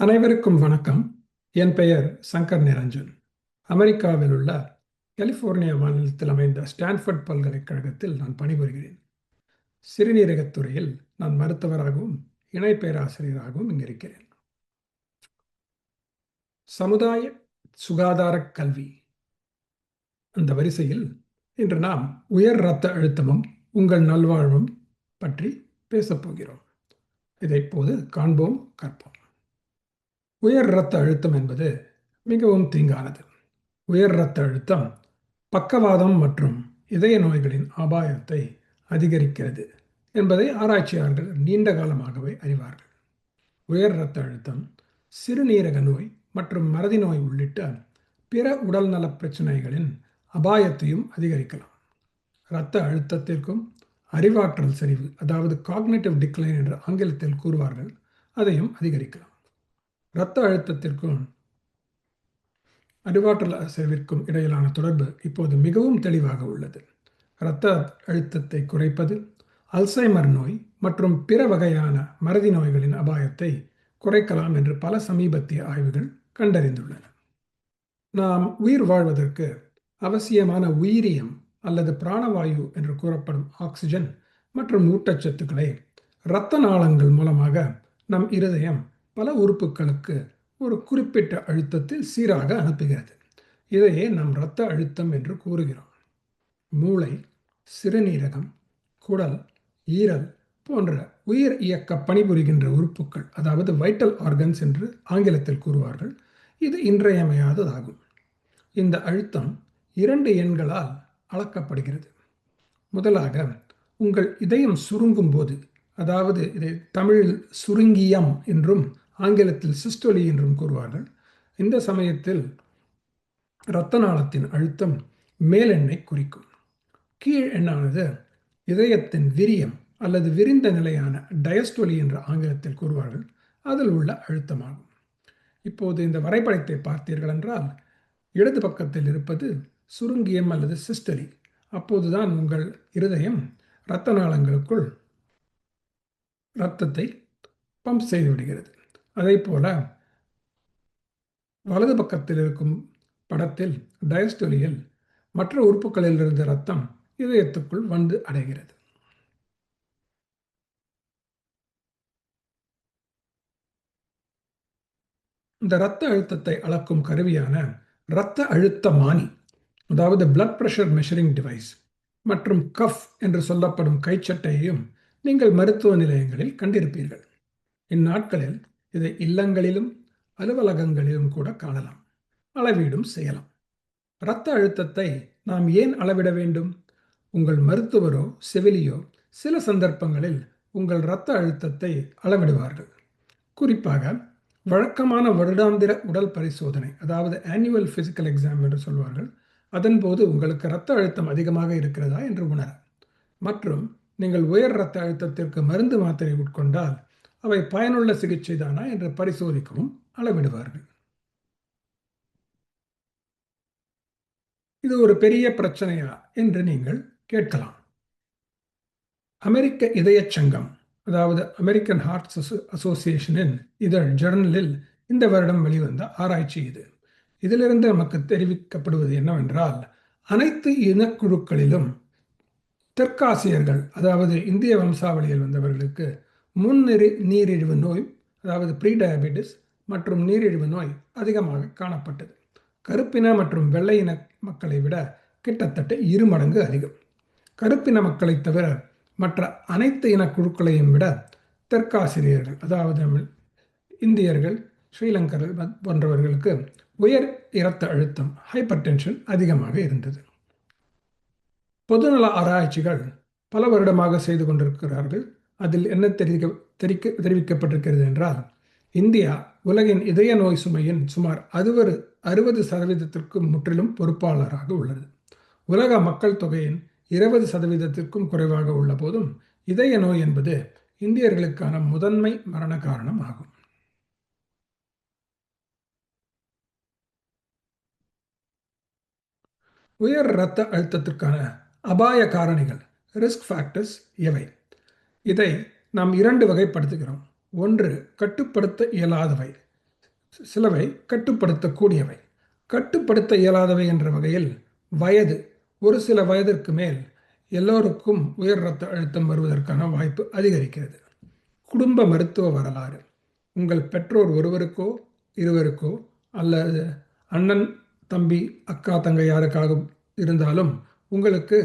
அனைவருக்கும் வணக்கம். என் பெயர் சங்கர் நிரஞ்சன். அமெரிக்காவில் உள்ள கலிஃபோர்னியா மாநிலத்தில் அமைந்த ஸ்டான்ஃபோர்ட் பல்கலைக்கழகத்தில் நான் பணிபுரிகிறேன். சிறுநீரகத் துறையில் நான் மருத்துவராகவும் இணை பேராசிரியராகவும் இங்கு இருக்கிறேன். சமுதாய சுகாதார கல்வி அந்த வரிசையில் இன்று நாம் உயர் இரத்த அழுத்தமும் உங்கள் நல்வாழ்வும் பற்றி பேசப்போகிறோம். இதை இப்போது காண்போம், கற்போம். உயர் இரத்த அழுத்தம் என்பது மிகவும் தீங்கானது. உயர் இரத்த அழுத்தம் பக்கவாதம் மற்றும் இதய நோய்களின் அபாயத்தை அதிகரிக்கிறது என்பதை ஆராய்ச்சியாளர்கள் நீண்ட காலமாகவே அறிவார்கள். உயர் இரத்த அழுத்தம் சிறுநீரக நோய் மற்றும் மறதி நோய் உள்ளிட்ட பிற உடல்நல பிரச்சனைகளின் அபாயத்தையும் அதிகரிக்கலாம். இரத்த அழுத்தத்திற்கும் அறிவாற்றல் சரிவு, அதாவது காக்னிட்டிவ் டிக்ளைன் என்று ஆங்கிலத்தில் கூறுவார்கள், அதையும் அதிகரிக்கலாம். இரத்த அழுத்தத்திற்கும் அறிவாற்றல் சரிவிற்கும் இடையிலான தொடர்பு இப்போது மிகவும் தெளிவாக உள்ளது. இரத்த அழுத்தத்தை குறைப்பது அல்சைமர் நோய் மற்றும் பிற வகையான மறதி நோய்களின் அபாயத்தை குறைக்கலாம் என்று பல சமீபத்திய ஆய்வுகள் கண்டறிந்துள்ளன. நாம் உயிர் வாழ்வதற்கு அவசியமான உயிரியம் அல்லது பிராணவாயு என்று கூறப்படும் ஆக்சிஜன் மற்றும் ஊட்டச்சத்துக்களை இரத்த நாளங்கள் மூலமாக நம் இருதயம் பல உறுப்புகளுக்கு ஒரு குறிப்பிட்ட அழுத்தத்தில் சீராக அனுப்புகிறது. இதையே நம் இரத்த அழுத்தம் என்று கூறுகிறோம். மூளை, சிறுநீரகம், குடல், ஈரல் போன்ற உயிர் இயக்க பணிபுரிகின்ற உறுப்புகள், அதாவது வைட்டல் ஆர்கன்ஸ் என்று ஆங்கிலத்தில் கூறுவார்கள், இது இன்றியமையாததாகும். இந்த அழுத்தம் 2 எண்களால் அளக்கப்படுகிறது. முதலாக, உங்கள் இதயம் சுருங்கும் போது, அதாவது இதை தமிழில் சுருங்கியம் என்றும் ஆங்கிலத்தில் சிஸ்டோலி என்றும் கூறுவார்கள். இந்த சமயத்தில் இரத்த நாளத்தின் அழுத்தம் மேலெண்ணை குறிக்கும். கீழ் எண்ணானது இதயத்தின் விரியம் அல்லது விரிந்த நிலையான டயஸ்டோலி என்று ஆங்கிலத்தில் கூறுவார்கள், அதில் உள்ள அழுத்தமாகும். இப்போது இந்த வரைபடத்தை பார்த்தீர்கள் என்றால், இடது பக்கத்தில் இருப்பது சுருங்கியம் அல்லது சிஸ்டலி. அப்போதுதான் உங்கள் இருதயம் இரத்த நாளங்களுக்குள் இரத்தத்தை பம்ப் செய்து விடுகிறது. அதே போல வலது பக்கத்தில் இருக்கும் படத்தில் டயஸ்டோலியில் மற்ற உறுப்புகளில் இருந்து இரத்தம் இதயத்துக்குள் வந்து அடைகிறது. இந்த இரத்த அழுத்தத்தை அளக்கும் கருவியான இரத்த அழுத்தமானி, அதாவது பிளட் பிரஷர் மெஷரிங் டிவைஸ், மற்றும் கஃப் என்று சொல்லப்படும் கைச்சட்டையையும் நீங்கள் மருத்துவ நிலையங்களில் கண்டிருப்பீர்கள். இந்நாட்களில் இதை இல்லங்களிலும் அலுவலகங்களிலும் கூட காணலாம், அளவீடும் செய்யலாம். இரத்த அழுத்தத்தை நாம் ஏன் அளவிட வேண்டும்? உங்கள் மருத்துவரோ செவிலியோ சில சந்தர்ப்பங்களில் உங்கள் இரத்த அழுத்தத்தை அளவிடுவார்கள். குறிப்பாக வழக்கமான வருடாந்திர உடல் பரிசோதனை, அதாவது ஆனுவல் பிசிக்கல் எக்ஸாம் என்று சொல்வார்கள், அதன்போது உங்களுக்கு இரத்த அழுத்தம் அதிகமாக இருக்கிறதா என்று உணர, மற்றும் நீங்கள் உயர் இரத்த அழுத்தத்திற்கு மருந்து மாத்திரை உட்கொண்டால் அவை பயனுள்ள சிகிச்சை தானா என்று பரிசோதிக்கவும் அளவிடுவார்கள். இது ஒரு பெரிய பிரச்சனையா என்று நீங்கள் கேட்கலாம். அமெரிக்க இதயச் சங்கம், அதாவது அமெரிக்கன் ஹார்ட் அசோசியேஷனின் இதழ் ஜர்னலில் இந்த வருடம் வெளிவந்த ஆராய்ச்சி இது. இதிலிருந்து நமக்கு தெரிவிக்கப்படுவது என்னவென்றால், அனைத்து இனக்குழுக்களிலும் தெற்காசியர்கள், அதாவது இந்திய வம்சாவளியில் வந்தவர்களுக்கு நீரிழிவு நோய், அதாவது ப்ரீ டயபெட்டிஸ் மற்றும் நீரிழிவு நோய் அதிகமாக காணப்பட்டது. கருப்பின மற்றும் வெள்ளையின மக்களை விட கிட்டத்தட்ட 2 மடங்கு அதிகம். கருப்பின மக்களை தவிர மற்ற அனைத்து இனக்குழுக்களையும் விட தெற்காசிரியர்கள், அதாவது இந்தியர்கள், ஸ்ரீலங்கர்கள் போன்றவர்களுக்கு உயர் இரத்த அழுத்தம், ஹைப்பர் டென்ஷன் அதிகமாக இருந்தது. பொதுநல ஆராய்ச்சிகள் பல வருடமாக செய்து கொண்டிருக்கிறார்கள். அதில் என்ன தெரிவிக்கப்பட்டிருக்கிறது என்றால், இந்தியா உலகின் இதய நோய் சுமையின் சுமார் 60% முற்றிலும் பொறுப்பாளராக உள்ளது. உலக மக்கள் தொகையின் 20% குறைவாக உள்ள போதும் இதய நோய் என்பது இந்தியர்களுக்கான முதன்மை மரண காரணம் ஆகும். உயர் இரத்த அழுத்தத்திற்கான அபாய காரணிகள், ரிஸ்க் ஃபேக்டர்ஸ் எவை? இதை நாம் 2 வகைப்படுத்துகிறோம். ஒன்று, கட்டுப்படுத்த இயலாதவை, சிலவை கட்டுப்படுத்தக்கூடியவை. கட்டுப்படுத்த இயலாதவை என்ற வகையில் வயது, ஒரு சில வயதிற்கு மேல் எல்லோருக்கும் உயர் இரத்த அழுத்தம் வருவதற்கான வாய்ப்பு அதிகரிக்கிறது. குடும்ப மருத்துவ வரலாறு, உங்கள் பெற்றோர் ஒருவருக்கோ இருவருக்கோ அல்லது அண்ணன் தம்பி அக்கா தங்கை யாருக்காக இருந்தாலும் உங்களுக்கு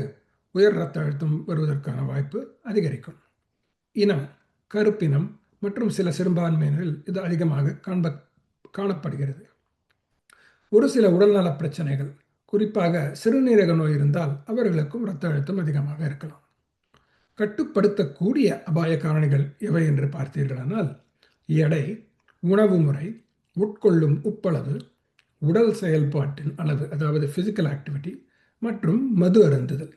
உயர் இரத்த அழுத்தம் வருவதற்கான வாய்ப்பு அதிகரிக்கும். இனம், கருப்பினம் மற்றும் சில சிறுபான்மையினரில் இது அதிகமாக காணப்படுகிறது. ஒரு சில உடல்நல பிரச்சனைகள், குறிப்பாக சிறுநீரக நோய் இருந்தால் அவர்களுக்கும் இரத்த அழுத்தம் அதிகமாக இருக்கலாம். கட்டுப்படுத்தக்கூடிய அபாய காரணிகள் எவை என்று பார்த்தீர்களானால், எடை, உணவு முறை, உட்கொள்ளும் உப்பளவு, உடல் செயல்பாட்டின் அளவு அதாவது ஃபிசிக்கல் ஆக்டிவிட்டி மற்றும் மது அருந்துதல்.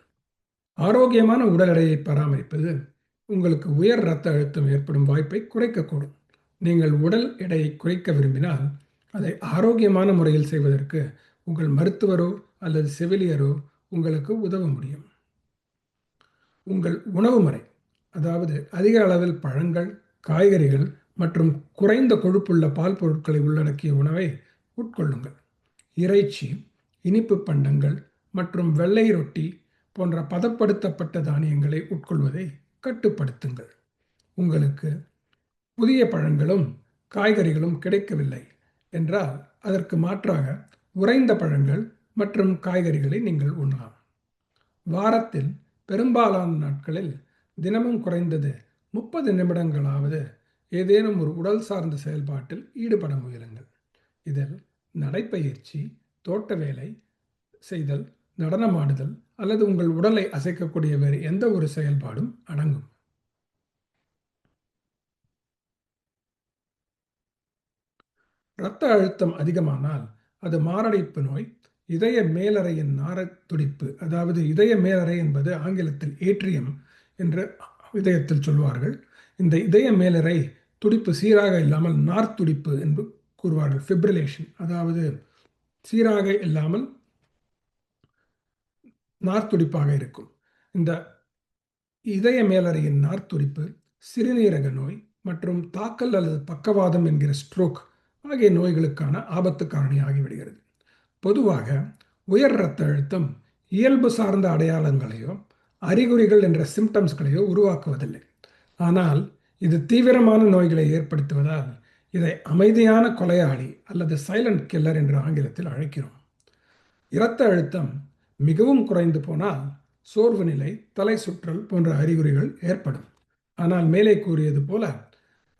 ஆரோக்கியமான உடல் எடையை பராமரிப்பது உங்களுக்கு உயர் இரத்த அழுத்தம் ஏற்படும் வாய்ப்பை குறைக்கக்கூடும். நீங்கள் உடல் எடையை குறைக்க விரும்பினால் அதை ஆரோக்கியமான முறையில் செய்வதற்கு உங்கள் மருத்துவரோ அல்லது செவிலியரோ உங்களுக்கு உதவ முடியும். உங்கள் உணவு முறை, அதாவது அதிக அளவில் பழங்கள், காய்கறிகள் மற்றும் குறைந்த கொழுப்புள்ள பால் பொருட்களை உள்ளடக்கிய உணவை உட்கொள்ளுங்கள். இறைச்சி, இனிப்பு பண்டங்கள் மற்றும் வெள்ளை ரொட்டி போன்ற பதப்படுத்தப்பட்ட தானியங்களை உட்கொள்வதை கட்டுப்படுத்துங்கள். உங்களுக்கு புதிய பழங்களும் காய்கறிகளும் கிடைக்கவில்லை என்றால் அதற்கு மாற்றாக உறைந்த பழங்கள் மற்றும் காய்கறிகளை நீங்கள் உண்ணலாம். வாரத்தில் பெரும்பாலான நாட்களில் தினமும் குறைந்தது 30 நிமிடங்களாவது ஏதேனும் ஒரு உடல் சார்ந்த செயல்பாட்டில் ஈடுபட முயலுங்கள். இதில் நடைப்பயிற்சி, தோட்ட வேலை செய்தல், நடனமாடுதல் அல்லது உங்கள் உடலை அசைக்கக்கூடிய வேறு எந்த ஒரு செயல்பாடும் அடங்கும். இரத்த அழுத்தம் அதிகமானால் அது மாரடைப்பு நோய், இதய மேலறையின் நாரத் துடிப்பு, அதாவது இதய மேலறை என்பது ஆங்கிலத்தில் ஏட்ரியம் என்று இதயத்தில் சொல்வார்கள். இந்த இதய மேலறை துடிப்பு சீராக இல்லாமல் நார்த்துடிப்பு என்று கூறுவார்கள். ஃபிப்ரிலேஷன், அதாவது சீராக இல்லாமல் நார்த்துடிப்பாக இருக்கும். இந்த இதய மேலறையின் நார்த்துடிப்பு சிறுநீரக நோய் மற்றும் தாக்கல் அல்லது பக்கவாதம் என்கிற ஸ்ட்ரோக் ஆகிய நோய்களுக்கான ஆபத்து காரணி ஆகிவிடுகிறது. பொதுவாக உயர் இரத்த அழுத்தம் இயல்பு சார்ந்த அடையாளங்களையோ அறிகுறிகள் என்ற சிம்டம்ஸ்களையோ உருவாக்குவதில்லை. ஆனால் இது தீவிரமான நோய்களை ஏற்படுத்துவதால் இதை அமைதியான கொலையாளி அல்லது சைலண்ட் கில்லர் என்று ஆங்கிலத்தில் அழைக்கிறோம். இரத்த அழுத்தம் மிகவும் குறைந்து போனால் சோர்வு நிலை, தலை சுற்றல் போன்ற அறிகுறிகள் ஏற்படும். ஆனால் மேலே கூறியது போல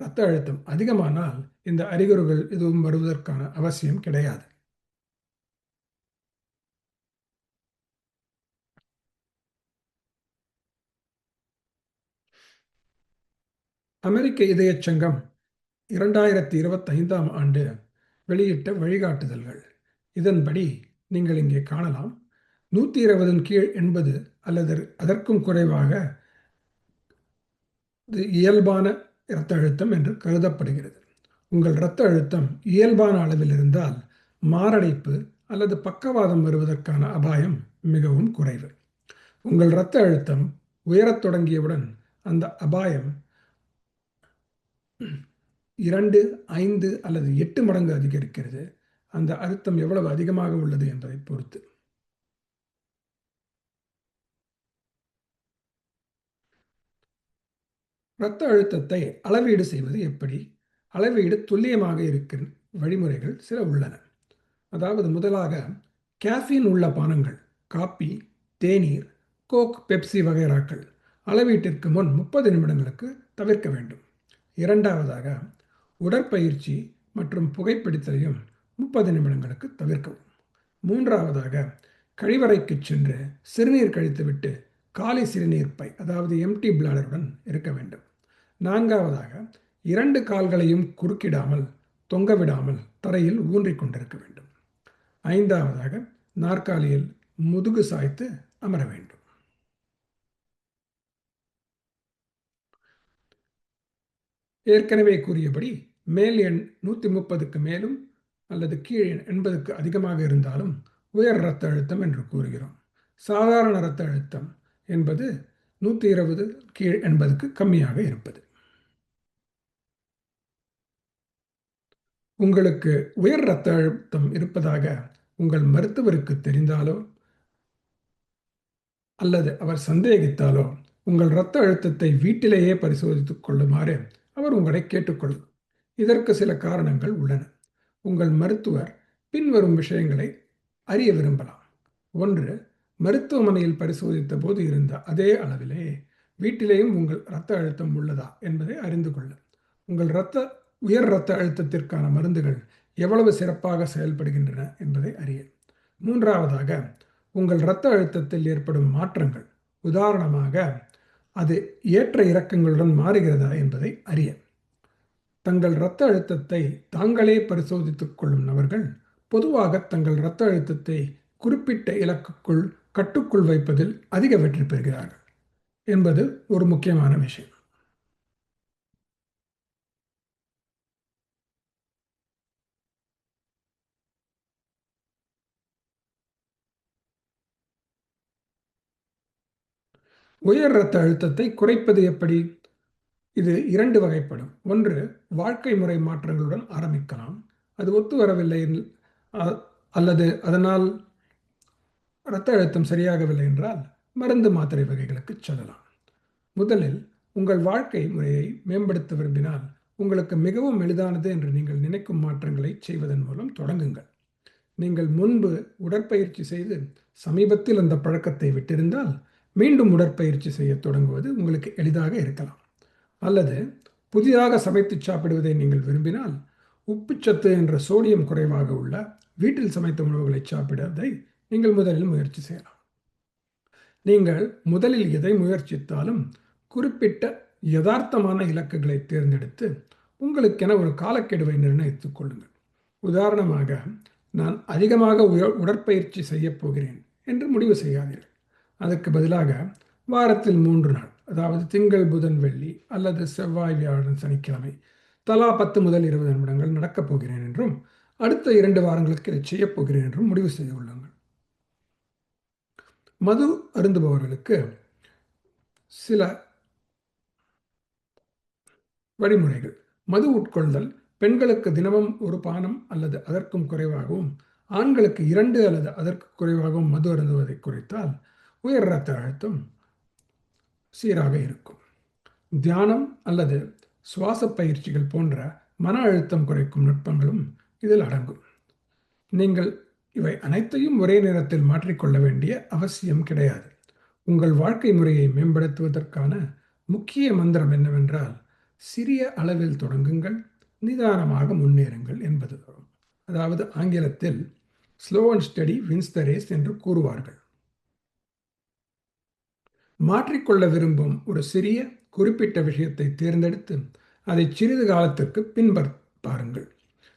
இரத்த அழுத்தம் அதிகமானால் இந்த அறிகுறிகள் எதுவும் வருவதற்கான அவசியம் கிடையாது. அமெரிக்க இதயச் சங்கம் 2025ஆம் ஆண்டு வெளியிட்ட வழிகாட்டுதல்கள். இதன்படி நீங்கள் இங்கே காணலாம். 120 கீழ் 80 அல்லது அதற்கும் குறைவாக இது இயல்பான இரத்த அழுத்தம் என்று கருதப்படுகிறது. உங்கள் இரத்த அழுத்தம் இயல்பான அளவில் இருந்தால் மாரடைப்பு அல்லது பக்கவாதம் வருவதற்கான அபாயம் மிகவும் குறைவு. உங்கள் இரத்த அழுத்தம் உயரத் தொடங்கியவுடன் அந்த அபாயம் 2, 5 அல்லது 8 மடங்கு அதிகரிக்கிறது. அந்த அழுத்தம் எவ்வளவு அதிகமாக உள்ளது என்பதை பொறுத்து. இரத்த அழுத்தத்தை அளவீடு செய்வது எப்படி? அளவீடு துல்லியமாக இருக்கிற வழிமுறைகள் சில உள்ளன. அதாவது முதலாக கேஃபீன் உள்ள பானங்கள், காப்பி, தேநீர், கோக், பெப்சி வகைராக்கள் அளவீட்டிற்கு முன் 30 நிமிடங்களுக்கு தவிர்க்க வேண்டும். இரண்டாவதாக உடற்பயிற்சி மற்றும் புகைப்பிடித்தலையும் 30 நிமிடங்களுக்கு தவிர்க்கவும். மூன்றாவதாக கழிவறைக்கு சென்று சிறுநீர் கழித்துவிட்டு காலி சிறுநீர் பை, அதாவது எம்டி பிளாடருடன் இருக்க வேண்டும். நான்காவதாக 2 கால்களையும் குறுக்கிடாமல், தொங்கவிடாமல் தரையில் ஊன்றிக் கொண்டிருக்க வேண்டும். ஐந்தாவதாக நாற்காலியில் முதுகு சாய்த்து அமர வேண்டும். ஏற்கனவே கூறியபடி மேல் எண் 130க்கு மேலும் அல்லது கீழ் எண் 80க்கு அதிகமாக இருந்தாலும் உயர் இரத்த அழுத்தம் என்று கூறுகிறோம். சாதாரண இரத்த அழுத்தம் என்பது 120 கீழ் 80க்கு கம்மியாக இருப்பது. உங்களுக்கு உயர் இரத்த அழுத்தம் இருப்பதாக உங்கள் மருத்துவருக்கு தெரிந்தாலோ அல்லது அவர் சந்தேகித்தாலோ உங்கள் இரத்த அழுத்தத்தை வீட்டிலேயே பரிசோதித்துக் கொள்ளுமாறு அவர் உங்களை கேட்டுக்கொள்ளும். இதற்கு சில காரணங்கள் உள்ளன. உங்கள் மருத்துவர் பின்வரும் விஷயங்களை அறிய விரும்பலாம். 1. மருத்துவமனையில் பரிசோதித்த போது இருந்த அதே அளவிலே வீட்டிலேயும் உங்கள் இரத்த அழுத்தம் உள்ளதா என்பதை அறிந்து கொள்ள. உங்கள் உயர் இரத்த அழுத்தத்திற்கான மருந்துகள் எவ்வளவு சிறப்பாக செயல்படுகின்றன என்பதை அறிய. 3. உங்கள் இரத்த அழுத்தத்தில் ஏற்படும் மாற்றங்கள், உதாரணமாக அது ஏற்ற இறக்கங்களுடன் மாறுகிறதா என்பதை அறிய. தங்கள் இரத்த அழுத்தத்தை தாங்களே பரிசோதித்துக் கொள்ளும் நபர்கள் பொதுவாக தங்கள் இரத்த அழுத்தத்தை குறிப்பிட்ட இலக்குக்குள் கட்டுக்குள் வைப்பதில் அதிக வெற்றி பெறுகிறார்கள் என்பது ஒரு முக்கியமான விஷயம். உயர் இரத்த அழுத்தத்தை குறைப்பது எப்படி? இது 2 வகைப்படும். 1. வாழ்க்கை முறை மாற்றங்களுடன் ஆரம்பிக்கலாம். அது ஒத்து வரவில்லை அல்லது அதனால் இரத்த அழுத்தம் சரியாகவில்லை என்றால் மருந்து மாத்திரை வகைகளுக்கு செல்லலாம். முதலில் உங்கள் வாழ்க்கை முறையை மேம்படுத்த விரும்பினால் உங்களுக்கு மிகவும் எளிதானது என்று நீங்கள் நினைக்கும் மாற்றங்களை செய்வதன் மூலம் தொடங்குங்கள். நீங்கள் முன்பு உடற்பயிற்சி செய்து சமீபத்தில் அந்த பழக்கத்தை விட்டிருந்தால் மீண்டும் உடற்பயிற்சி செய்ய தொடங்குவது உங்களுக்கு எளிதாக இருக்கலாம். அல்லது புதிதாக சமைத்து சாப்பிடுவதை நீங்கள் விரும்பினால் உப்புச்சத்து என்ற சோடியம் குறைவாக உள்ள வீட்டில் சமைத்த உணவுகளை சாப்பிடுவதை நீங்கள் முதலில் முயற்சி செய்யலாம். நீங்கள் முதலில் எதை முயற்சித்தாலும் குறிப்பிட்ட யதார்த்தமான இலக்குகளை தேர்ந்தெடுத்து உங்களுக்கென ஒரு காலக்கெடுவை நிர்ணயித்துக் கொள்ளுங்கள். உதாரணமாக, நான் அதிகமாக உடற்பயிற்சி செய்யப் போகிறேன் என்று முடிவு செய்யாதீர்கள். அதற்கு பதிலாக வாரத்தில் 3 நாள், அதாவது திங்கள், புதன், வெள்ளி அல்லது செவ்வாய், வியாழன், சனிக்கிழமை தலா 10 முதல் 20 நிமிடங்கள் நடக்கப் போகிறேன் என்றும் அடுத்த 2 வாரங்களுக்கு இதை செய்யப் போகிறேன் என்றும் முடிவு செய்து கொள்ளுங்கள். மது அருந்துபவர்களுக்கு சில வழிமுறைகள். மது உட்கொள்தல் பெண்களுக்கு தினமும் ஒரு பானம் அல்லது அதற்கும் குறைவாகவும், ஆண்களுக்கு 2 அல்லது அதற்கு குறைவாகவும் மது அருந்துவதை குறைத்தால் உயர் இரத்த அழுத்தம் சீராக இருக்கும். தியானம் அல்லது சுவாச பயிற்சிகள் போன்ற மன அழுத்தம் குறைக்கும் நுட்பங்களும் இதில் அடங்கும். நீங்கள் இவை அனைத்தையும் ஒரே நேரத்தில் மாற்றிக்கொள்ள வேண்டிய அவசியம் கிடையாது. உங்கள் வாழ்க்கை முறையை மேம்படுத்துவதற்கான முக்கிய மந்திரம் என்னவென்றால், சிறிய அளவில் தொடங்குங்கள், நிதானமாக முன்னேறுங்கள் என்பது. அதாவது ஆங்கிலத்தில் slow and steady wins the race என்று கூறுவார்கள். மாற்றிக்கொள்ள விரும்பும் ஒரு சிறிய குறிப்பிட்ட விஷயத்தை தேர்ந்தெடுத்து அதை சிறிது காலத்திற்கு பாருங்கள்.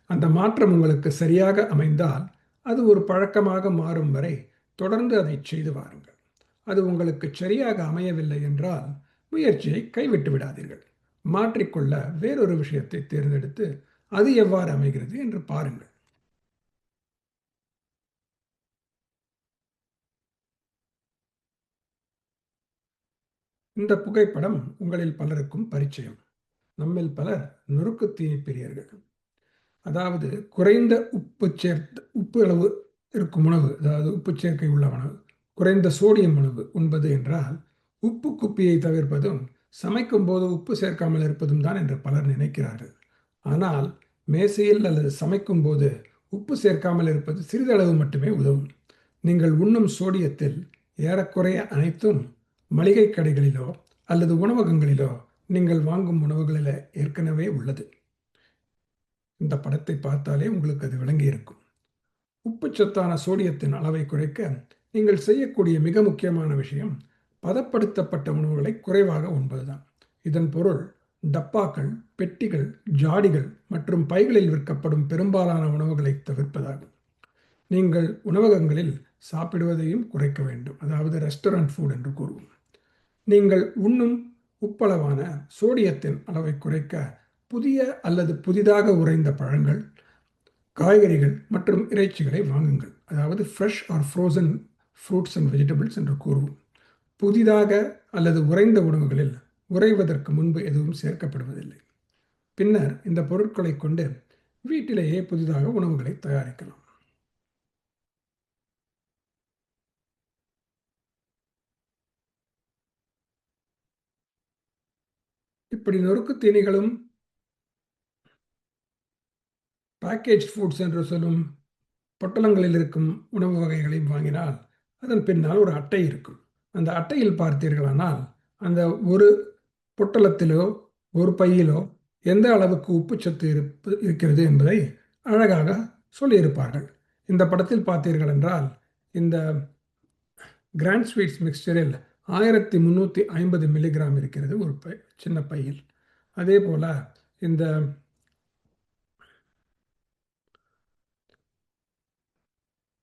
அந்த மாற்றம் உங்களுக்கு சரியாக அமைந்தால் அது ஒரு பழக்கமாக மாறும் வரை தொடர்ந்து அதை செய்து வாருங்கள். அது உங்களுக்கு சரியாக அமையவில்லை என்றால் முயற்சியை கைவிட்டு விடாதீர்கள். மாற்றிக்கொள்ள வேறொரு விஷயத்தை தேர்ந்தெடுத்து அது எவ்வாறு அமைகிறது என்று பாருங்கள். இந்த புகைப்படம் உங்களில் பலருக்கும் பரிச்சயம். நம்மில் பலர் நொறுக்கு தீனி பிரியர்கள். அதாவது குறைந்த உப்பு அளவு இருக்கும் உணவு, அதாவது உப்பு சேர்க்கை உள்ள உணவு, குறைந்த சோடியம் உணவு உண்பது என்றால் உப்பு குப்பியை தவிர்ப்பதும் சமைக்கும் போது உப்பு சேர்க்காமல் இருப்பதும் தான் என்று பலர் நினைக்கிறார்கள். ஆனால் மேசையில் அல்லது சமைக்கும் போது உப்பு சேர்க்காமல் இருப்பது சிறிதளவு மட்டுமே உதவும். நீங்கள் உண்ணும் சோடியத்தில் ஏறக்குறைய அனைத்தும் மளிகை கடைகளிலோ அல்லது உணவகங்களிலோ நீங்கள் வாங்கும் உணவுகளில் ஏற்கனவே உள்ளது. இந்த படத்தை பார்த்தாலே உங்களுக்கு அது விளங்கி இருக்கும். உப்புச்சத்தான சோடியத்தின் அளவை குறைக்க நீங்கள் செய்யக்கூடிய மிக முக்கியமான விஷயம் பதப்படுத்தப்பட்ட உணவுகளை குறைவாக உண்பதுதான். இதன் பொருள் டப்பாக்கள், பெட்டிகள், ஜாடிகள் மற்றும் பைகளில் விற்கப்படும் பெரும்பாலான உணவுகளை தவிர்ப்பதாகும். நீங்கள் உணவகங்களில் சாப்பிடுவதையும் குறைக்க வேண்டும், அதாவது ரெஸ்டாரண்ட் ஃபுட் என்று கூறுவோம். நீங்கள் உண்ணும் உப்பளவான சோடியத்தின் அளவை குறைக்க புதிய அல்லது புதிதாக உறைந்த பழங்கள், காய்கறிகள் மற்றும் இறைச்சிகளை வாங்குங்கள். அதாவது fresh or frozen fruits and vegetables என்று கூறுவோம். புதிதாக அல்லது உறைந்த உணவுகளில் உறைவதற்கு முன்பு எதுவும் சேர்க்கப்படுவதில்லை. பின்னர் இந்த பொருட்களை கொண்டு வீட்டிலேயே புதிதாக உணவுகளை தயாரிக்கலாம். இப்படி நொறுக்கு தீனிகளும் பேக்கேஜ் ஃபுட்ஸ் என்று சொல்லும் பொட்டலங்களில் இருக்கும் உணவு வகைகளையும் வாங்கினால் அதன் பின்னால் ஒரு அட்டை இருக்கும். அந்த அட்டையில் பார்த்தீர்களானால் அந்த ஒரு பொட்டலத்திலோ ஒரு பையிலோ எந்த அளவுக்கு உப்புச்சத்து இருக்கிறது என்பதை அழகாக சொல்லியிருப்பார்கள். இந்த படத்தில் பார்த்தீர்கள் என்றால் இந்த கிராண்ட் ஸ்வீட்ஸ் மிக்சரில் 1350 மில்லிகிராம் இருக்கிறது ஒரு சின்ன பையில். அதே போல் இந்த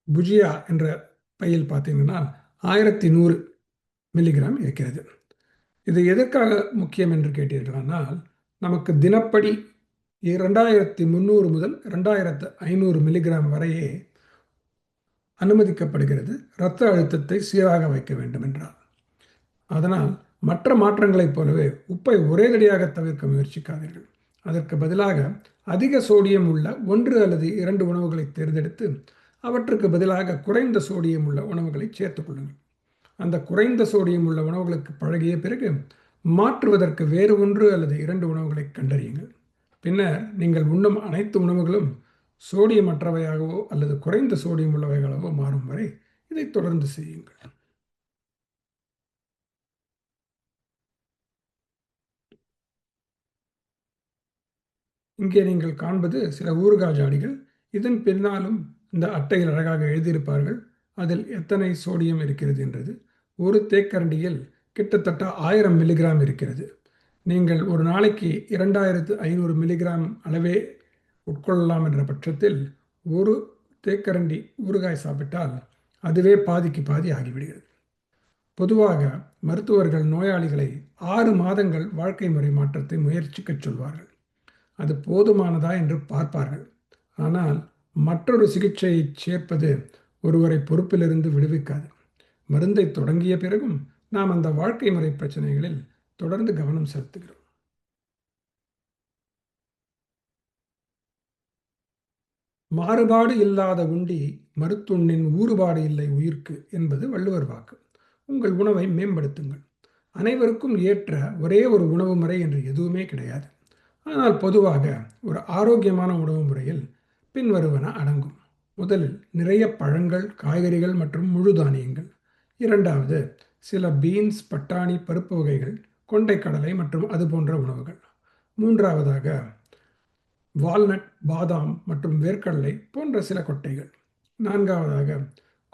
புஜியா என்ற பையில் பார்த்தீங்கன்னா 1100 மில்லிகிராம் இருக்கிறது. இது எதற்காக முக்கியம் என்று கேட்டீர்களானால் நமக்கு தினப்படி 2300 முதல் 2500 மில்லிகிராம் வரையே அனுமதிக்கப்படுகிறது இரத்த அழுத்தத்தை சீராக வைக்க வேண்டும் என்றால். அதனால் மற்ற மாற்றங்களைப் போலவே உப்பை ஒரேதடியாக தவிர்க்க முயற்சிக்காதீர்கள். அதற்கு பதிலாக அதிக சோடியம் உள்ள 1 அல்லது 2 உணவுகளை தேர்ந்தெடுத்து அவற்றுக்கு பதிலாக குறைந்த சோடியம் உள்ள உணவுகளை சேர்த்துக் கொள்ளுங்கள். அந்த குறைந்த சோடியம் உள்ள உணவுகளுக்கு பழகிய பிறகு மாற்றுவதற்கு வேறு 1 அல்லது 2 உணவுகளை கண்டறியுங்கள். பின்னர் நீங்கள் உண்ணும் அனைத்து உணவுகளும் சோடியமற்றவையாகவோ அல்லது குறைந்த சோடியம் உள்ளவைகளாகவோ மாறும் வரை இதை தொடர்ந்து செய்யுங்கள். இங்கே நீங்கள் காண்பது சில ஊறுகாய் ஜாடிகள். இதன் பின்னாலும் இந்த அட்டையில் அழகாக எழுதியிருப்பார்கள் அதில் எத்தனை சோடியம் இருக்கிறது என்றது. ஒரு தேக்கரண்டியில் கிட்டத்தட்ட 1000 மில்லிகிராம் இருக்கிறது. நீங்கள் ஒரு நாளைக்கு 2500 மில்லிகிராம் அளவே உட்கொள்ளலாம் என்ற பட்சத்தில் ஒரு தேக்கரண்டி ஊறுகாய் சாப்பிட்டால் அதுவே பாதிக்கு பாதி ஆகிவிடுகிறது. பொதுவாக மருத்துவர்கள் நோயாளிகளை 6 மாதங்கள் வாழ்க்கை முறை மாற்றத்தை முயற்சிக்கச் சொல்வார்கள். அது போதுமானதா என்று பார்ப்பார்கள். ஆனால் மற்றொரு சிகிச்சையை சேர்ப்பது ஒருவரை பொறுப்பிலிருந்து விடுவிக்காது. மருந்தை தொடங்கிய பிறகும் நாம் அந்த வாழ்க்கை முறை பிரச்சனைகளில் தொடர்ந்து கவனம் செலுத்துகிறோம். மாறுபாடு இல்லாத உண்டி மருத்துண்ணின் ஊறுபாடு இல்லை உயிர்க்கு என்பது வள்ளுவர் வாக்கு. உங்கள் உணவை மேம்படுத்துங்கள். அனைவருக்கும் ஏற்ற ஒரே ஒரு உணவு முறை என்று எதுவுமே கிடையாது. ஆனால் பொதுவாக ஒரு ஆரோக்கியமான உணவு முறையில் பின்வருவன அடங்கும். முதலில் நிறைய பழங்கள், காய்கறிகள் மற்றும் முழு தானியங்கள். இரண்டாவது சில பீன்ஸ், பட்டாணி, பருப்பு வகைகள், கொண்டைக்கடலை மற்றும் அது போன்ற உணவுகள். மூன்றாவதாக வால்நட், பாதாம் மற்றும் வேர்க்கடலை போன்ற சில கொட்டைகள். நான்காவதாக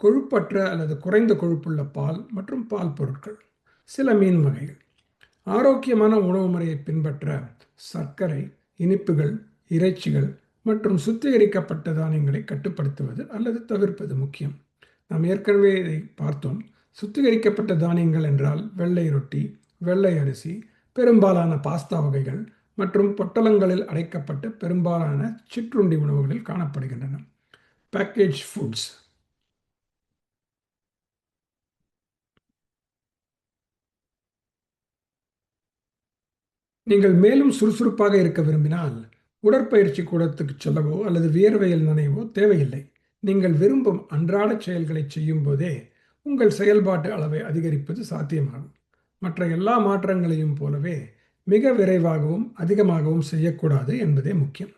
கொழுப்பற்ற அல்லது குறைந்த கொழுப்புள்ள பால் மற்றும் பால் பொருட்கள், சில மீன் வகைகள். ஆரோக்கியமான உணவு முறையை பின்பற்ற சர்க்கரை, இனிப்புகள், இறைச்சிகள் மற்றும் சுத்திகரிக்கப்பட்ட தானியங்களை கட்டுப்படுத்துவது அல்லது தவிர்ப்பது முக்கியம். நாம் ஏற்கனவே இதை பார்த்தோம். சுத்திகரிக்கப்பட்ட தானியங்கள் என்றால் வெள்ளை ரொட்டி, வெள்ளை அரிசி, பெரும்பாலான பாஸ்தா வகைகள் மற்றும் பொட்டலங்களில் அடைக்கப்பட்ட பெரும்பாலான சிற்றுண்டி உணவுகளில் காணப்படுகின்றன. Package foods. நீங்கள் மேலும் சுறுசுறுப்பாக இருக்க விரும்பினால் உடற்பயிற்சி கூடத்துக்கு செல்லவோ அல்லது வியர்வையில் நனையவோ தேவையில்லை. நீங்கள் விரும்பும் அன்றாட செயல்களை செய்யும் போதே உங்கள் செயல்பாட்டு அளவை அதிகரிப்பது சாத்தியமாகும். மற்ற எல்லா மாற்றங்களையும் போலவே மிக விரைவாகவும் அதிகமாகவும் செய்யக்கூடாது என்பதே முக்கியம்.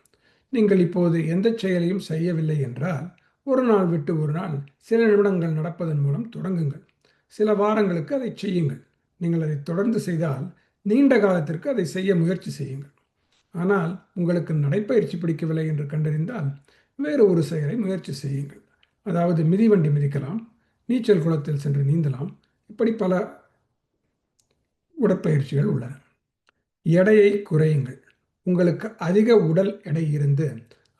நீங்கள் இப்போது எந்த செயலையும் செய்யவில்லை என்றால் ஒரு நாள் விட்டு ஒரு நாள் சில நிமிடங்கள் நடப்பதன் மூலம் தொடங்குங்கள். சில வாரங்களுக்கு அதை செய்யுங்கள். நீங்கள் அதை தொடர்ந்து செய்தால் நீண்ட காலத்திற்கு அதை செய்ய முயற்சி செய்யுங்கள். ஆனால் உங்களுக்கு நடைப்பயிற்சி பிடிக்கவில்லை என்று கண்டறிந்தால் வேறு ஒரு செயலை முயற்சி செய்யுங்கள். அதாவது மிதிவண்டி மிதிக்கலாம், நீச்சல் குளத்தில் சென்று நீந்தலாம். இப்படி பல உடற்பயிற்சிகள் உள்ளன. எடையை குறையுங்கள். உங்களுக்கு அதிக உடல் எடை இருந்து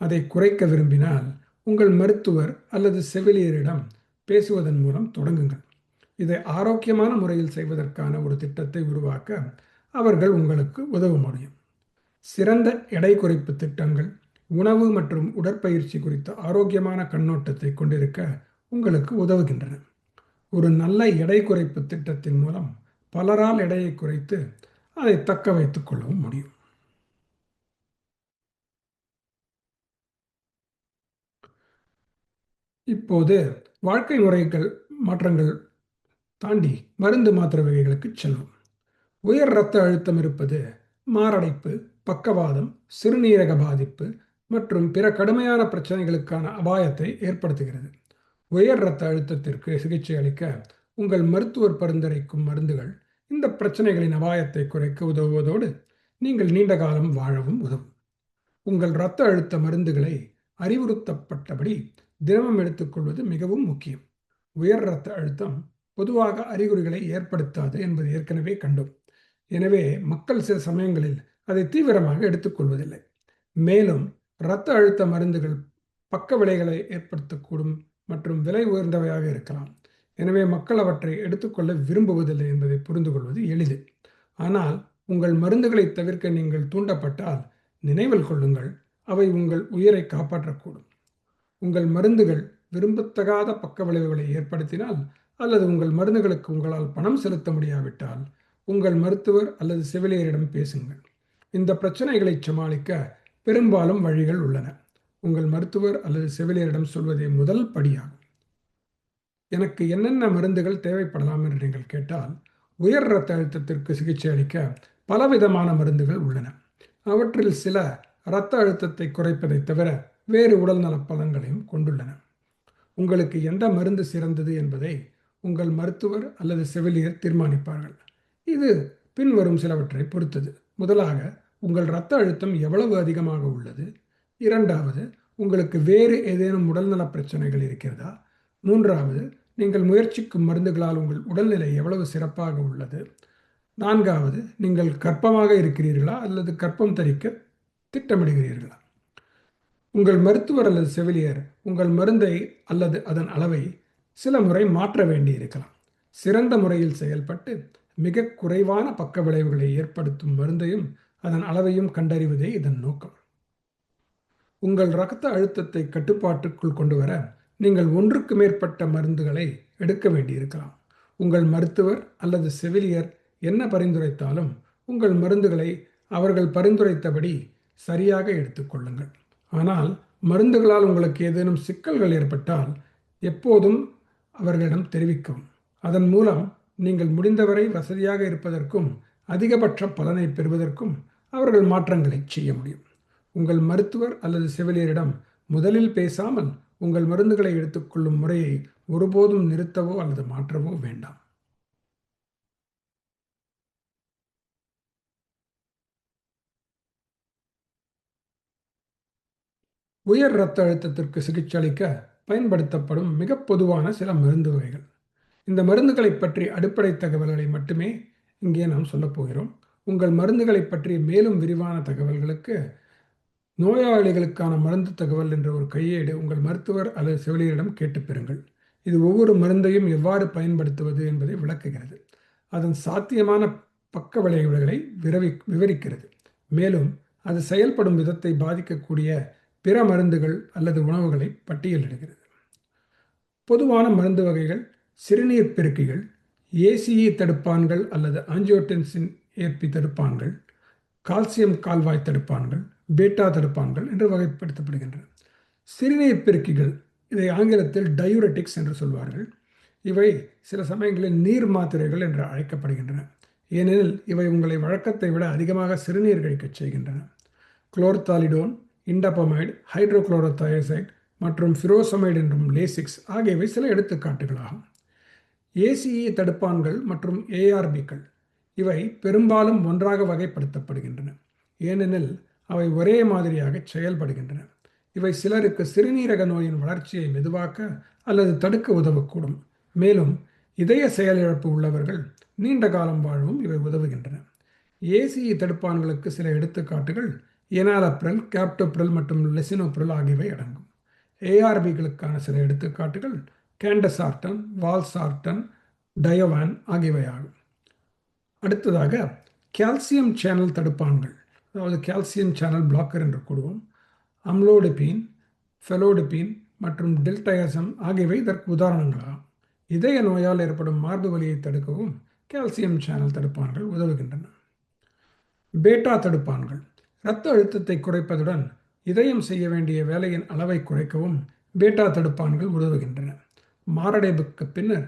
அதை குறைக்க விரும்பினால் உங்கள் மருத்துவர் அல்லது செவிலியரிடம் பேசுவதன் மூலம் தொடங்குங்கள். இதை ஆரோக்கியமான முறையில் செய்வதற்கான ஒரு திட்டத்தை உருவாக்க அவர்கள் உங்களுக்கு உதவ முடியும். சிறந்த எடை குறைப்பு திட்டங்கள் உணவு மற்றும் உடற்பயிற்சி குறித்த ஆரோக்கியமான கண்ணோட்டத்தை கொண்டிருக்க உங்களுக்கு உதவுகின்றன. ஒரு நல்ல எடை குறைப்பு திட்டத்தின் மூலம் பலரால் எடையை குறைத்து அதை தக்க வைத்துக் கொள்ளவும் முடியும். இப்போது வாழ்க்கை முறைகள் மாற்றங்கள் தாண்டி மருந்து மாத்திரை வகைகளுக்கு செல்வோம். உயர் இரத்த அழுத்தம் இருப்பது மாரடைப்பு, பக்கவாதம், சிறுநீரக பாதிப்பு மற்றும் பிற கடுமையான பிரச்சனைகளுக்கான அபாயத்தை ஏற்படுத்துகிறது. உயர் இரத்த அழுத்தத்திற்கு சிகிச்சை அளிக்க உங்கள் மருத்துவர் பரிந்துரைக்கும் மருந்துகள் இந்த பிரச்சனைகளின் அபாயத்தை குறைக்க உதவுவதோடு நீங்கள் நீண்ட காலம் வாழவும் உதவும். உங்கள் இரத்த அழுத்த மருந்துகளை அறிவுறுத்தப்பட்டபடி தினமும் எடுத்துக்கொள்வது மிகவும் முக்கியம். உயர் இரத்த அழுத்தம் பொதுவாக அறிகுறிகளை ஏற்படுத்தாது என்பது ஏற்கனவே கண்டோம். எனவே மக்கள் சில சமயங்களில் அதை தீவிரமாக எடுத்துக்கொள்வதில்லை. மேலும் இரத்த அழுத்த மருந்துகள் பக்க விளைவுகளை ஏற்படுத்தக்கூடும் மற்றும் விலை உயர்ந்தவையாக இருக்கலாம். எனவே மக்கள் அவற்றை எடுத்துக்கொள்ள விரும்புவதில்லை என்பதை புரிந்து கொள்வது எளிது. ஆனால் உங்கள் மருந்துகளை தவிர்க்க நீங்கள் தூண்டப்பட்டால் நினைவில் கொள்ளுங்கள், அவை உங்கள் உயிரை காப்பாற்றக்கூடும். உங்கள் மருந்துகள் விரும்பத்தகாத பக்க விளைவுகளை ஏற்படுத்தினால் அல்லது உங்கள் மருந்துகளுக்கு உங்களால் பணம் செலுத்த முடியாவிட்டால் உங்கள் மருத்துவர் அல்லது செவிலியரிடம் பேசுங்கள். இந்த பிரச்சனைகளை சமாளிக்க பெரும்பாலும் வழிகள் உள்ளன. உங்கள் மருத்துவர் அல்லது செவிலியரிடம் சொல்வதே முதல் படியாகும். எனக்கு என்னென்ன மருந்துகள் தேவைப்படலாம் என்று நீங்கள் கேட்டால், உயர் இரத்த அழுத்தத்திற்கு சிகிச்சை அளிக்க பலவிதமான மருந்துகள் உள்ளன. அவற்றில் சில இரத்த அழுத்தத்தை குறைப்பதை தவிர வேறு உடல்நல பலன்களையும் கொண்டுள்ளன. உங்களுக்கு எந்த மருந்து சிறந்தது என்பதை உங்கள் மருத்துவர் அல்லது செவிலியர் தீர்மானிப்பார்கள். இது பின்வரும் சிலவற்றை பொறுத்தது. முதலாக, உங்கள் இரத்த அழுத்தம் எவ்வளவு அதிகமாக உள்ளது? இரண்டாவது, உங்களுக்கு வேறு ஏதேனும் உடல்நல பிரச்சனைகள் இருக்கிறதா? மூன்றாவது, நீங்கள் முயற்சிக்கும் மருந்துகளால் உங்கள் உடல்நிலை எவ்வளவு சிறப்பாக உள்ளது? நான்காவது, நீங்கள் கர்ப்பமாக இருக்கிறீர்களா அல்லது கர்ப்பம் தரிக்க திட்டமிடுகிறீர்களா? உங்கள் மருத்துவர் அல்லது செவிலியர் உங்கள் மருந்தை அல்லது அதன் அளவை சில முறை மாற்ற வேண்டியிருக்கலாம். சிறந்த முறையில் செயல்பட்டு மிக குறைவான பக்க விளைவுகளை ஏற்படுத்தும் மருந்தையும் அதன் அளவையும் கண்டறிவதே இதன் நோக்கம். உங்கள் இரத்த அழுத்தத்தை கட்டுப்பாட்டுக்குள் கொண்டு வர நீங்கள் ஒன்றுக்கு மேற்பட்ட மருந்துகளை எடுக்க வேண்டியிருக்கலாம். உங்கள் மருத்துவர் அல்லது செவிலியர் என்ன பரிந்துரைத்தாலும் உங்கள் மருந்துகளை அவர்கள் பரிந்துரைத்தபடி சரியாக எடுத்துக்கொள்ளுங்கள். ஆனால் மருந்துகளால் உங்களுக்கு ஏதேனும் சிக்கல்கள் ஏற்பட்டால் எப்போதும் அவர்களிடம் தெரிவிக்கவும். அதன் மூலம் நீங்கள் முடிந்தவரை வசதியாக இருப்பதற்கும் அதிகபட்ச பலனை பெறுவதற்கும் அவர்கள் மாற்றங்களை செய்ய முடியும். உங்கள் மருத்துவர் அல்லது செவிலியரிடம் முதலில் பேசாமல் உங்கள் மருந்துகளை எடுத்துக்கொள்ளும் முறையை ஒருபோதும் நிறுத்தவோ அல்லது மாற்றவோ வேண்டாம். உயர் இரத்த அழுத்தத்திற்கு சிகிச்சை அளிக்க பயன்படுத்தப்படும் மிக பொதுவான சில மருந்து வகைகள். இந்த மருந்துகளை பற்றி அடிப்படை தகவல்களை மட்டுமே இங்கே நாம் சொல்லப் போகிறோம். உங்கள் மருந்துகளை பற்றி மேலும் விரிவான தகவல்களுக்கு நோயாளிகளுக்கான மருந்து தகவல் என்ற ஒரு கையேடு உங்கள் மருத்துவர் அல்லது செவிலியரிடம் கேட்டு பெறுங்கள். இது ஒவ்வொரு மருந்தையும் எவ்வாறு பயன்படுத்துவது என்பதை விளக்குகிறது. அதன் சாத்தியமான பக்க விளைவுகளை விவரிக்கிறது. மேலும் அது செயல்படும் விதத்தை பாதிக்கக்கூடிய பிற மருந்துகள் அல்லது உணவுகளை பட்டியலிடுகிறது. பொதுவான மருந்து வகைகள்: சிறுநீர் பெருக்கிகள், ஏசிஇ தடுப்பான்கள் அல்லது ஆஞ்சியோடென்சின் ஏற்பி தடுப்பான்கள், கால்சியம் கால்வாய் தடுப்பான்கள், பேட்டா தடுப்பான்கள் என்று வகைப்படுத்தப்படுகின்றன. சிறுநீர் பெருக்கிகள், இதை ஆங்கிலத்தில் டயூரெட்டிக்ஸ் என்று சொல்வார்கள். இவை சில சமயங்களில் நீர் மாத்திரைகள் என்று அழைக்கப்படுகின்றன, ஏனெனில் இவை உங்களை வழக்கத்தை விட அதிகமாக சிறுநீர் கழிக்கச் செய்கின்றன. குளோர்தாலிடோன், இண்டபமைடு, ஹைட்ரோகுளோரோதயாசைடு மற்றும் ஃபிரோசமைடு என்றும் லேசிக்ஸ் ஆகியவை சில எடுத்துக்காட்டுகளாகும். ஏசிஇ தடுப்பான்கள் மற்றும் ஏஆர்பிக்கள் இவை பெரும்பாலும் ஒன்றாக வகைப்படுத்தப்படுகின்றன, ஏனெனில் அவை ஒரே மாதிரியாக செயல்படுகின்றன. இவை சிலருக்கு சிறுநீரக நோயின் வளர்ச்சியை மெதுவாக்க அல்லது தடுக்க உதவக்கூடும். மேலும் இதய செயலிழப்பு உள்ளவர்கள் நீண்ட காலம் வாழவும் இவை உதவுகின்றன. ஏசிஇ தடுப்பான்களுக்கு சில எடுத்துக்காட்டுகள் எனாலப்ரில், கேப்டோப்ரில் மற்றும் லெசினோப்ரில் ஆகியவை அடங்கும். ஏஆர்பிகளுக்கான சில எடுத்துக்காட்டுகள் கேண்டசார்டன், வால்சார்டன், டயோவான் ஆகியவை ஆகும். அடுத்ததாக கால்சியம் சேனல் தடுப்பான்கள், அதாவது கால்சியம் சேனல் பிளாக்கர் என்று கூறுவோம். அம்லோடிபின், ஃபெலோடிபின் மற்றும் டெல்டயசம் ஆகியவை இதற்கு உதாரணங்களாகும். இதய நோயால் ஏற்படும் மார்பு வலியை தடுக்கவும் கால்சியம் சேனல் தடுப்பான்கள் உதவுகின்றன. பேட்டா தடுப்பான்கள் இரத்த அழுத்தத்தை குறைப்பதுடன் இதயம் செய்ய வேண்டிய வேலையின் அளவை குறைக்கவும் பீட்டா தடுப்பான்கள் உதவுகின்றன. மாரடைப்புக்கு பின்னர்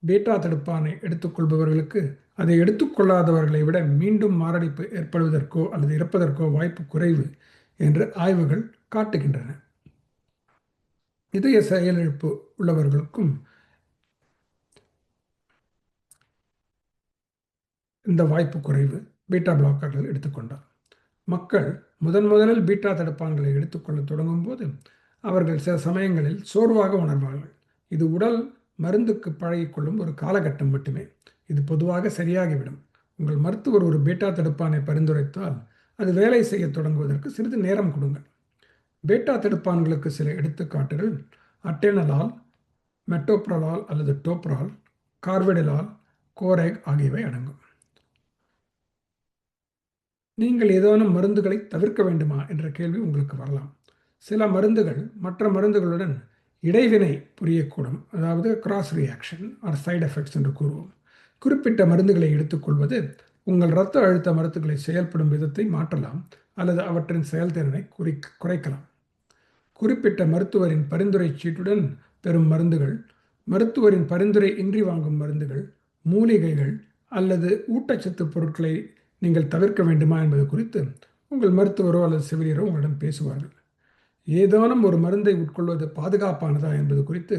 பீட்டா தடுப்பானை எடுத்துக்கொள்பவர்களுக்கு அதை எடுத்துக்கொள்ளாதவர்களை விட மீண்டும் மாரடைப்பு ஏற்படுவதற்கோ அல்லது இறப்பதற்கோ வாய்ப்பு குறைவு என்று ஆய்வுகள் காட்டுகின்றன. இதய செயலிழப்பு உள்ளவர்களுக்கும் இந்த வாய்ப்பு குறைவு பீட்டா பிளாக்கர்கள் எடுத்துக்கொண்டார். மக்கள் முதலில் பீட்டா தடுப்பான்களை எடுத்துக்கொள்ள தொடங்கும் போது அவர்கள் சில சமயங்களில் சோர்வாக உணர்வார்கள். இது உடல் மருந்துக்கு பழகிக்கொள்ளும் ஒரு காலகட்டம் மட்டுமே. இது பொதுவாக சரியாகிவிடும். உங்கள் மருத்துவர் ஒரு பீட்டா தடுப்பானை பரிந்துரைத்தால் அது வேலை செய்ய தொடங்குவதற்கு சிறிது நேரம் கொடுங்கள். பீட்டா தடுப்பான்களுக்கு சில எடுத்துக்காட்டுகள் அட்டெனலால், மெட்டோப்ரலால் அல்லது டோப்ரால், கார்வெடிலால், கோரேக் ஆகியவை அடங்கும். நீங்கள் ஏதேனும் மருந்துகளை தவிர்க்க வேண்டுமா என்ற கேள்வி உங்களுக்கு வரலாம். சில மருந்துகள் மற்ற மருந்துகளுடன் இடைவினை புரியக்கூடும், அதாவது cross reaction or side effects என்று கூறுவோம். குறிப்பிட்ட மருந்துகளை எடுத்துக்கொள்வது உங்கள் இரத்த அழுத்த மருந்துகளை செயல்படும் விதத்தை மாற்றலாம் அல்லது அவற்றின் செயல்திறனை குறைக்கலாம். குறிப்பிட்ட மருத்துவரின் பரிந்துரை சீட்டுடன் பெறும் மருந்துகள், மருத்துவரின் பரிந்துரை இன்றி வாங்கும் மருந்துகள், மூலிகைகள் அல்லது ஊட்டச்சத்து பொருட்களை நீங்கள் தவிர்க்க வேண்டுமா என்பது குறித்து உங்கள் மருத்துவரோ அல்லது செவிலியரோ உங்களிடம் பேசுவார்கள். ஏதேனும் ஒரு மருந்தை உட்கொள்வது பாதுகாப்பானதா என்பது குறித்து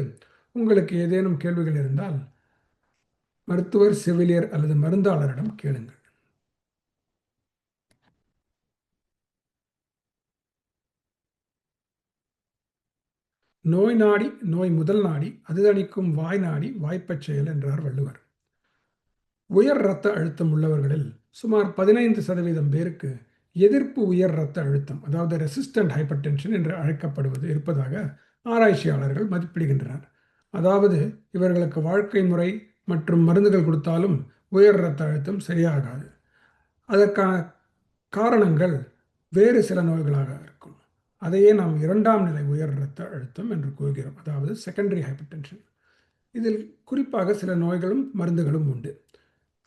உங்களுக்கு ஏதேனும் கேள்விகள் இருந்தால் மருத்துவர், செவிலியர் அல்லது மருந்தாளரிடம் கேளுங்கள். நோய் நாடி நோய் முதல் நாடி அது தணிக்கும் வாய் நாடி வாய்ப்பச் செயல் என்றார் வள்ளுவர். உயர் இரத்த அழுத்தம் உள்ளவர்களில் சுமார் 15% பேருக்கு எதிர்ப்பு உயர் இரத்த அழுத்தம், அதாவது ரெசிஸ்டன்ட் ஹைப்பர்டென்ஷன் என்று அழைக்கப்படுவது இருப்பதாக ஆராய்ச்சியாளர்கள் மதிப்பிடுகின்றனர். அதாவது இவர்களுக்கு வாழ்க்கை முறை மற்றும் மருந்துகள் கொடுத்தாலும் உயர் இரத்த அழுத்தம் சரியாகாது. அதற்கான காரணங்கள் வேறு சில நோய்களாக இருக்கும். அதையே நாம் இரண்டாம் நிலை உயர் இரத்த அழுத்தம் என்று கூறுகிறோம், அதாவது செகண்டரி ஹைப்பர்டென்ஷன். இதில் குறிப்பாக சில நோய்களும் மருந்துகளும் உண்டு.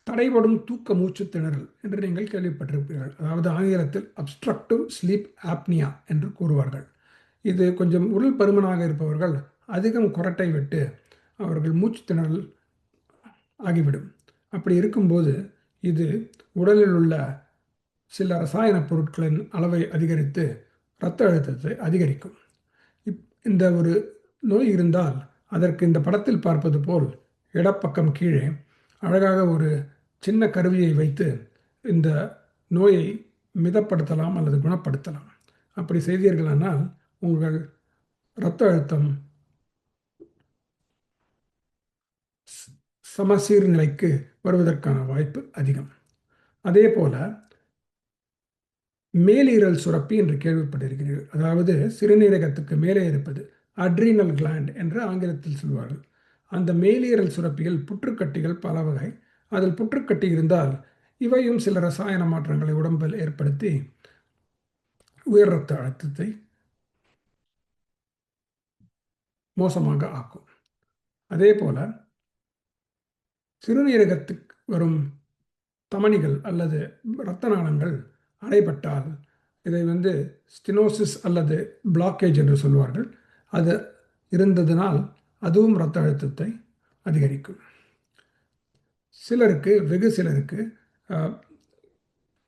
தடைபடும் தூக்க மூச்சு திணறல் என்று நீங்கள் கேள்விப்பட்டிருப்பீர்கள், அதாவது ஆங்கிலத்தில் அப்ஸ்ட்ரக்டிவ் ஸ்லீப் ஆப்னியா என்று கூறுவார்கள். இது கொஞ்சம் உடல் பருமனாக இருப்பவர்கள் அதிகம் குரட்டை விட்டு அவர்கள் மூச்சு திணறல் ஆகிவிடும். அப்படி இருக்கும்போது இது உடலில் உள்ள சில ரசாயன பொருட்களின் அளவை அதிகரித்து இரத்த அழுத்தத்தை அதிகரிக்கும். இந்த ஒரு நோய் இருந்தால் அதற்கு இந்த படத்தில் பார்ப்பது போல் இடப்பக்கம் கீழே அழகாக ஒரு சின்ன கருவியை வைத்து இந்த நோயை மிதப்படுத்தலாம் அல்லது குணப்படுத்தலாம். அப்படி செய்தீர்களானால் உங்கள் இரத்த அழுத்தம் சமசீர் நிலைக்கு வருவதற்கான வாய்ப்பு அதிகம். அதே போல மேலீரல் சுரப்பி என்று கேள்விப்பட்டிருக்கிறீர்கள், அதாவது சிறுநீரகத்துக்கு மேலே இருப்பது அட்ரீனல் கிளாண்ட் என்று ஆங்கிலத்தில் சொல்வார்கள். அந்த மேலீரல் சுரப்பிகள் புற்றுக்கட்டிகள் பல வகை. அதில் புற்றுக்கட்டி இருந்தால் இவையும் சில ரசாயன மாற்றங்களை உடம்பில் ஏற்படுத்தி உயர் இரத்த அழுத்தத்தை மோசமாக ஆக்கும். அதே போல சிறுநீரகத்துக்கு வரும் தமனிகள் அல்லது இரத்த நாளங்கள் அடைபட்டால் இதை ஸ்டினோசிஸ் அல்லது பிளாக்கேஜ் என்று சொல்வார்கள். அது இருந்ததினால் அதுவும் இரத்த அழுத்தத்தை அதிகரிக்கும். வெகு சிலருக்கு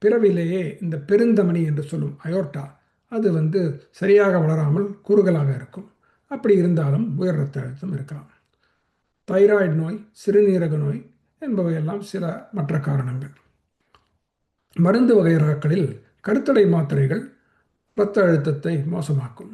பிறவிலேயே இந்த பெருந்தமனி என்று சொல்லும் அயோர்ட்டா அது சரியாக வளராமல் குறுகலாக இருக்கும். அப்படி இருந்தாலும் உயர் இரத்த அழுத்தம் இருக்கலாம். தைராய்டு நோய், சிறுநீரக நோய் என்பவையெல்லாம் சில மற்ற காரணங்கள். மருந்து வகைராக்களில் கருத்தடை மாத்திரைகள் இரத்த அழுத்தத்தை மோசமாக்கும்.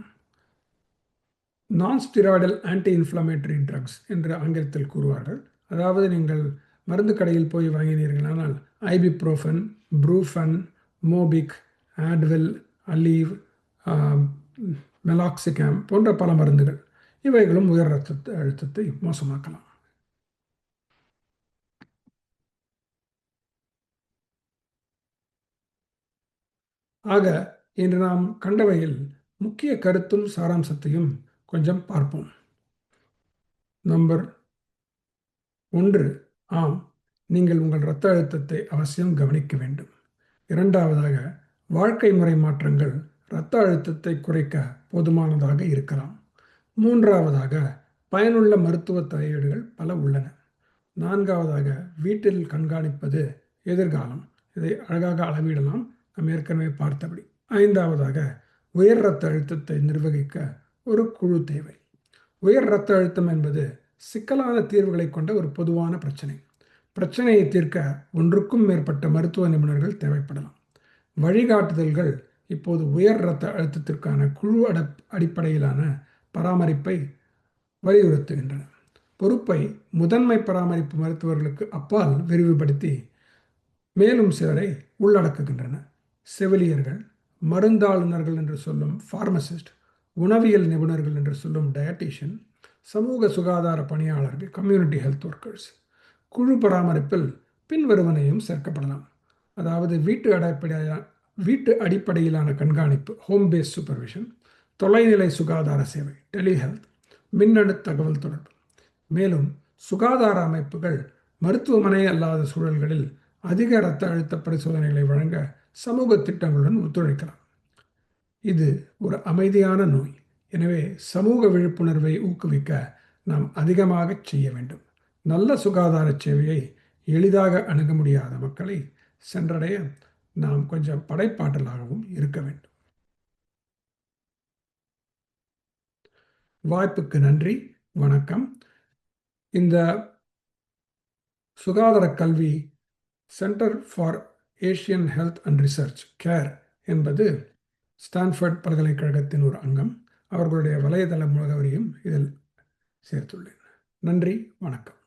நான்-ஸ்டெராய்டல் ஆன்டி இன்ஃப்ளமேட்டரி ட்ரக்ஸ் என்று ஆங்கிலத்தில் கூறுவார்கள். அதாவது நீங்கள் மருந்து கடையில் போய் வாங்கினீர்களானால் ஐபிப்ரோஃபன், ப்ரூஃபன், மோபிக், ஆட்வில், அலீவ், மெலாக்சிகாம் போன்ற பல மருந்துகள், இவைகளும் உயர் இரத்த அழுத்தத்தை மோசமாக்கலாம். ஆக இன்று நாம் கண்டவையில் முக்கிய கருத்தும் சாராம்சத்தையும் கொஞ்சம் பார்ப்போம். நம்பர் 1, ஆம், நீங்கள் உங்கள் இரத்த அழுத்தத்தை அவசியம் கவனிக்க வேண்டும். இரண்டாவதாக, வாழ்க்கை முறை மாற்றங்கள் இரத்த அழுத்தத்தை குறைக்க போதுமானதாக இருக்கலாம். மூன்றாவதாக, பயனுள்ள மருத்துவ தலையீடுகள் பல உள்ளன. நான்காவதாக, வீட்டில் கண்காணிப்பது எதிர்காலம். இதை அழகாக அளவிடலாம், நாம் ஏற்கனவே பார்த்தபடி. ஐந்தாவதாக, உயர் இரத்த அழுத்தத்தை நிர்வகிக்க ஒரு குழு தேவை. உயர் இரத்த அழுத்தம் என்பது சிக்கலான தீர்வுகளை கொண்ட ஒரு பொதுவான பிரச்சனை. பிரச்சனையை தீர்க்க ஒன்றுக்கும் மேற்பட்ட மருத்துவ நிபுணர்கள் தேவைப்படலாம். வழிகாட்டுதல்கள் இப்போது உயர் இரத்த அழுத்தத்திற்கான குழு அடிப்படையிலான பராமரிப்பை வலியுறுத்துகின்றன. பொறுப்பை முதன்மை பராமரிப்பு மருத்துவர்களுக்கு அப்பால் விரிவுபடுத்தி மேலும் சிலரை உள்ளடக்குகின்றன. செவிலியர்கள், மருந்தாளுநர்கள் என்று சொல்லும் ஃபார்மசிஸ்ட், உணவியல் நிபுணர்கள் என்று சொல்லும் டயட்டீஷியன், சமூக சுகாதார பணியாளர்கள், கம்யூனிட்டி ஹெல்த் ஒர்க்கர்ஸ். குழு பராமரிப்பில் பின்வருவனையும் சேர்க்கப்படலாம். அதாவது வீட்டு அடிப்படையிலான கண்காணிப்பு, ஹோம் பேஸ் சூப்பர்விஷன், தொலைநிலை சுகாதார சேவை, டெலிஹெல்த், மின்னணு தகவல் தொடர்பு. மேலும் சுகாதார அமைப்புகள் மருத்துவமனை அல்லாத சூழல்களில் அதிக இரத்த அழுத்த பரிசோதனைகளை வழங்க சமூக திட்டங்களுடன் ஒத்துழைக்கலாம். இது ஒரு அமைதியான நோய். எனவே சமூக விழிப்புணர்வை ஊக்குவிக்க நாம் அதிகமாக செய்ய வேண்டும். நல்ல சுகாதார சேவையை எளிதாக அணுக முடியாத மக்களை சென்றடைய நாம் கொஞ்சம் படைப்பாற்றலாகவும் இருக்க வேண்டும். வாய்ப்புக்கு நன்றி. வணக்கம். இந்த சுகாதார கல்வி centre for Asian health and research, care என்பது ஸ்டான்ஃபோர்ட் பல்கலைக்கழகத்தின் ஒரு அங்கம். அவர்களுடைய வலைதள முகவரியும் இதில் சேர்த்துள்ளேன். நன்றி, வணக்கம்.